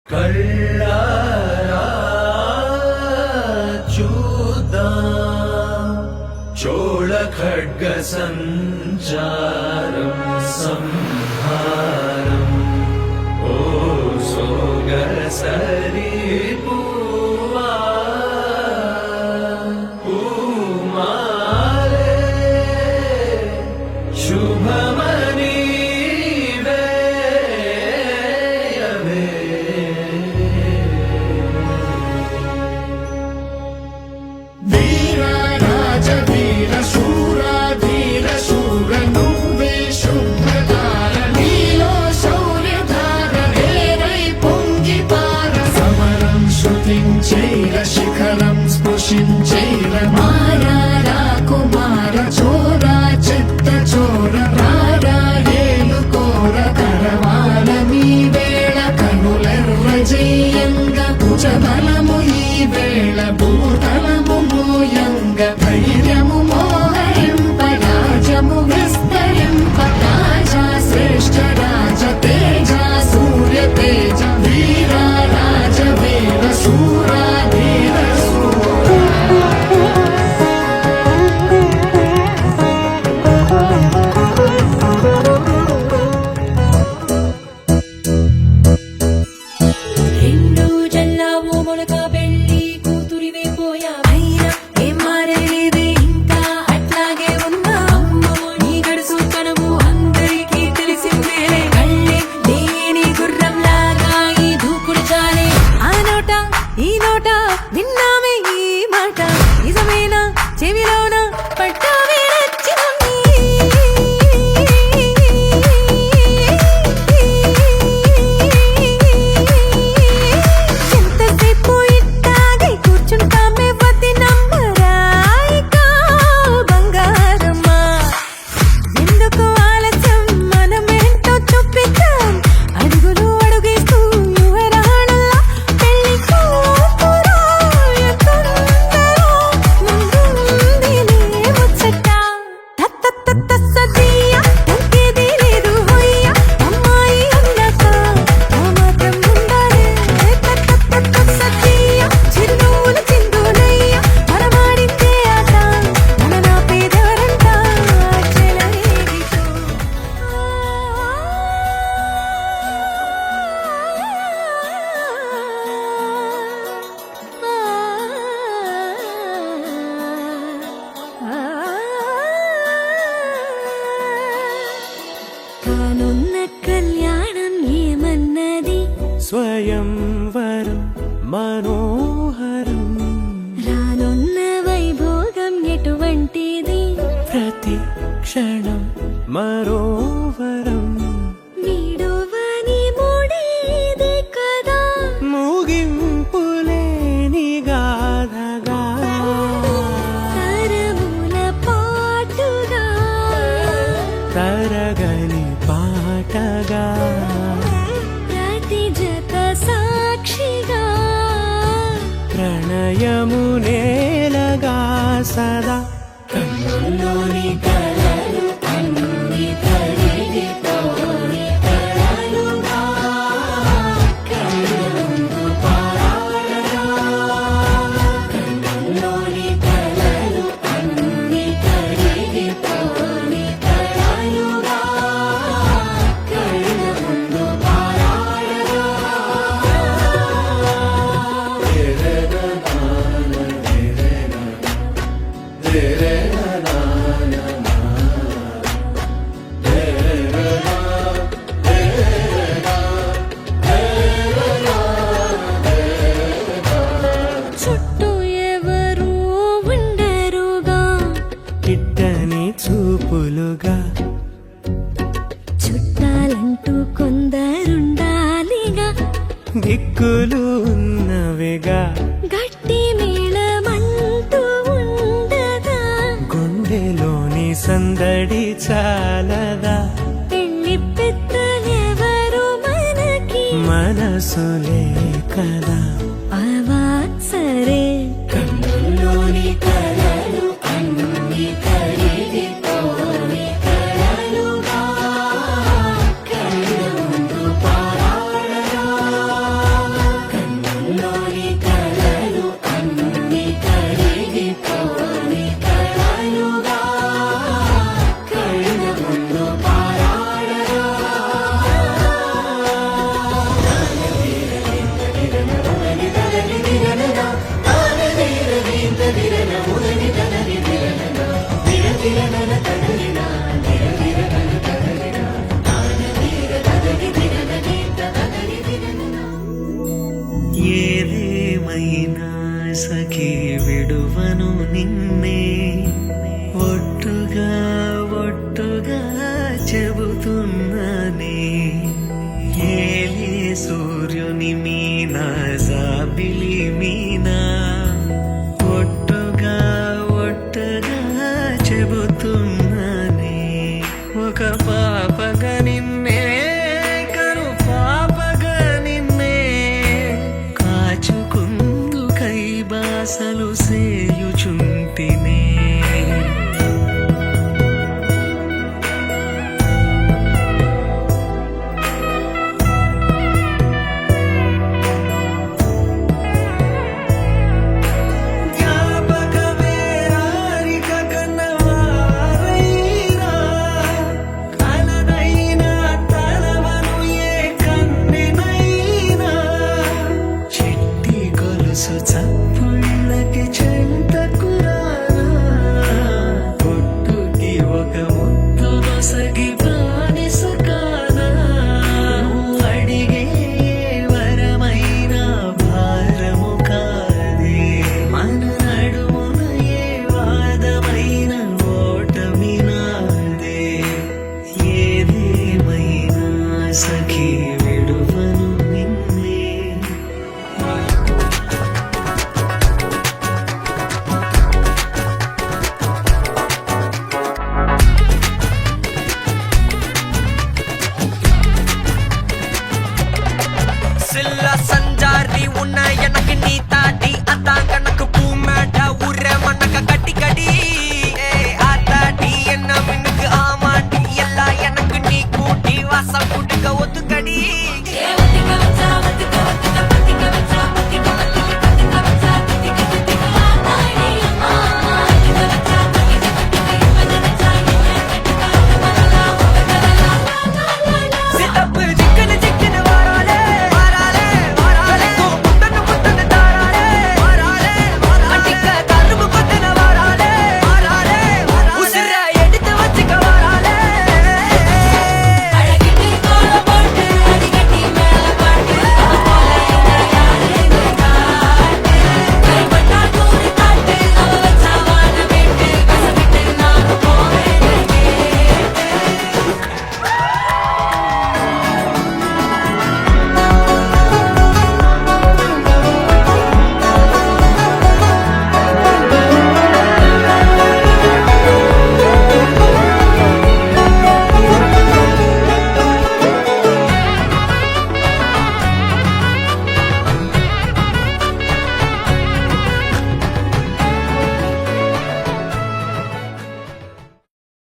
కళ్ళారా చూద్దాం చోళ ఖడ్గ సంచారం సంహారం ఓ సోగర సరి పూవా పూమాలే శుభమని శిఖరం స్పృశించైర మారా కుమార చోరా చిత్త చోర రారా ఏలుకోర కరవాల మీ వేళ కనులర్వజేయంగ భుజబలము ఈ వేళ భూతలము మోయంగ ధైర్యము మోహరింప రాజము విస్తరింప రాజా శ్రేష్ఠ రాజ తేజ సూర్య తేజ వీర రాజ వీర శూరా చెవిలోన పట్టావే నచ్చింది ఎంతసేపు ఇట్టాగే కూర్చుంటామే వద్ది నమ్మరాయికా బంగారమ్మా ఎందుకు ఆలస్యం మనమేంటో చూపిద్దాం అడుగులు అడుగేస్తూ యువరాణల్లా పెళ్లి కూతురు ఎక్కడుందరో కానున్న కళ్యాణం ఏమన్నది స్వయంవరం మనోహరం రానున్న వైభోగం ఎటువంటిది ప్రతి క్షణం మరోవరం వీడువని మూడేది కదా ముగింపులేని గాథగా తరముల పాటుగా తరగని పాటగా ప్రతి జత సాక్షిగా ప్రణయము నేలగా సదా కన్నుల్లోని కలలు అన్ని కరిగిపోని కలలుగా కళ్ళముందు పారాడగా కన్నుల్లోని కలలు అన్ని కరిగిపోని కలలుగా కళ్ళముందు పారాడగా చుట్టూ ఎవరు ఉండరుగా కిట్టని చూపులుగా చుట్టాలంటూ కొందరుండాలిగా దిక్కులు ఉన్నవిగా గట్టి మేళమంటూ ఉండగా గుండెలోని సందడి చాలదా పెళ్లి పెద్దలెవరు మనకి మనసులే కదా అవా సరే కన్నుల్లోని కలలు అన్ని కరిగిపోని కలలుగా కళ్ళ ముందు పారాడగా నిన్నే ఒట్టుగా ఒట్టుగా చెబుతున్నానే ఏలే సూర్యుని మీనా జాబిలి మీనా ఒట్టుగా ఒట్టుగా చెబుతున్నానే ఒక పాపగా నిన్నే కను పాపగా నిన్నే కాచుకుందు కై బాసలు సేయుచుంటినే జ్ఞాపకమే రారిక కన్నవారైనా కలనైనా తలవను ఏ కన్నెనైనా చిట్టి గొలుసు చప్పుళ్ళకి చెంతకురానా పొట్టుకి ఒక ముద్దు నొసగి బానిస కానా నువ్వు అడిగే ఏ వరమైనా భారము కాదే మన నడుమున ఏ వాదమైన ఓటమి నాదే ఏదేమైనా సఖీ విడువను నిన్నే సిల్ల